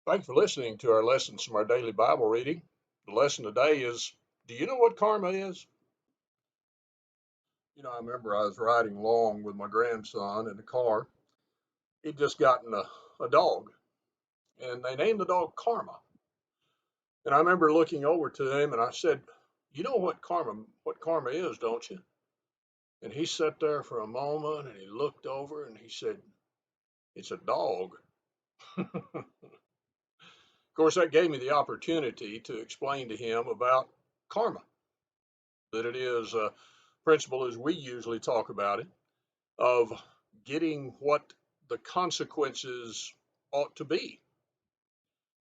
Thanks for listening to our lessons from our daily Bible reading. The lesson today is, do you know what karma is? I remember I was riding along with my grandson in the car. He'd just gotten a dog, and they named the dog Karma. And I remember looking over to him and I said, you know what karma is, don't you? And he sat there for a moment and he looked over and he said, it's a dog. Of course, that gave me the opportunity to explain to him about karma, that it is a principle as we usually talk about it, of getting what the consequences ought to be.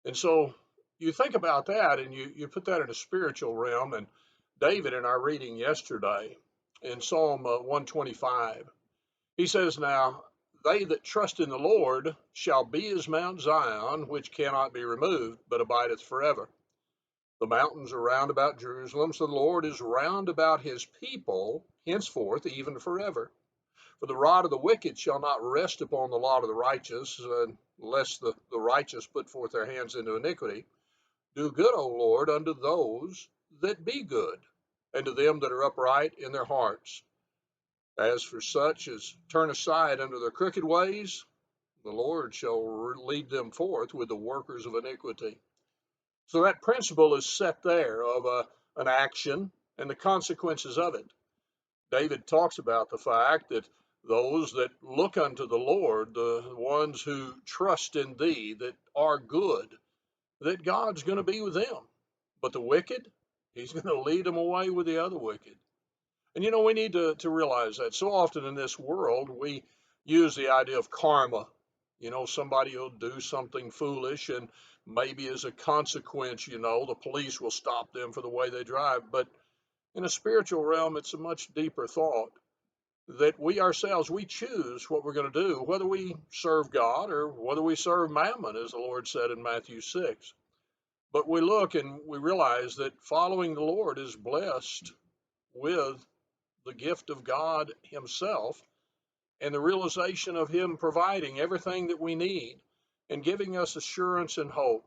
And so you think about that and you put that in a spiritual realm. And David, in our reading yesterday in Psalm 125, he says, now they that trust in the Lord shall be as Mount Zion, which cannot be removed, but abideth forever. The mountains are round about Jerusalem, so the Lord is round about his people henceforth, even forever. For the rod of the wicked shall not rest upon the lot of the righteous, unless the righteous put forth their hands into iniquity. Do good, O Lord, unto those that be good, and to them that are upright in their hearts. As for such as turn aside unto their crooked ways, the Lord shall lead them forth with the workers of iniquity. So that principle is set there of an action and the consequences of it. David talks about the fact that those that look unto the Lord, the ones who trust in thee, that are good, that God's going to be with them. But the wicked, he's going to lead them away with the other wicked. And we need to realize that so often in this world, we use the idea of karma. Somebody will do something foolish, and maybe as a consequence, the police will stop them for the way they drive. But in a spiritual realm, it's a much deeper thought that we ourselves, we choose what we're going to do, whether we serve God or whether we serve mammon, as the Lord said in Matthew 6. But we look and we realize that following the Lord is blessed with the gift of God himself and the realization of him providing everything that we need and giving us assurance and hope.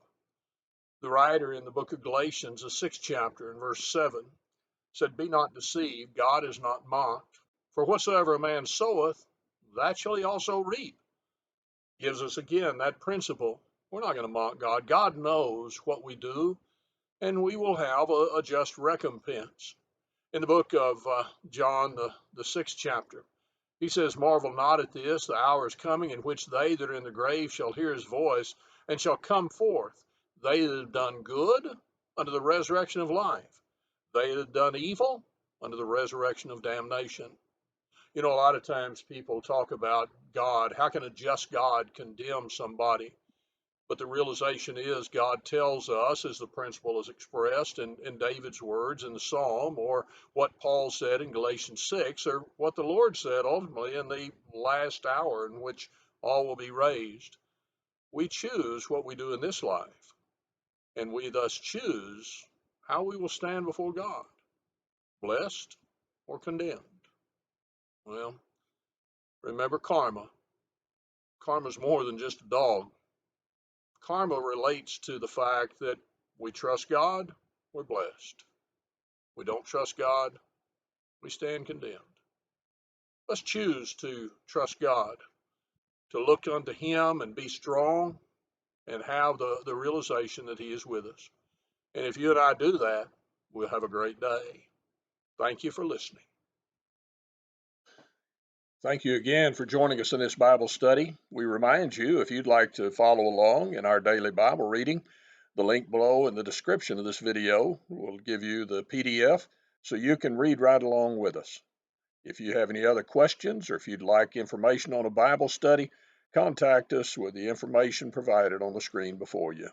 The writer in the book of Galatians, the 6th chapter and verse 7, said, be not deceived, God is not mocked. For whatsoever a man soweth, that shall he also reap. Gives us again that principle. We're not going to mock God. God knows what we do, and we will have a just recompense. In the book of John, the 6th chapter, he says, marvel not at this, the hour is coming in which they that are in the grave shall hear his voice, and shall come forth, they that have done good unto the resurrection of life, they that have done evil unto the resurrection of damnation. A lot of times people talk about God. How can a just God condemn somebody? But the realization is God tells us, as the principle is expressed in David's words in the Psalm, or what Paul said in Galatians 6, or what the Lord said ultimately in the last hour in which all will be raised. We choose what we do in this life, and we thus choose how we will stand before God, blessed or condemned. Well, remember karma. Karma's more than just a dog. Karma relates to the fact that we trust God, we're blessed. We don't trust God, we stand condemned. Let's choose to trust God, to look unto him and be strong and have the realization that he is with us. And if you and I do that, we'll have a great day. Thank you for listening. Thank you again for joining us in this Bible study. We remind you, if you'd like to follow along in our daily Bible reading, the link below in the description of this video will give you the PDF so you can read right along with us. If you have any other questions or if you'd like information on a Bible study, contact us with the information provided on the screen before you.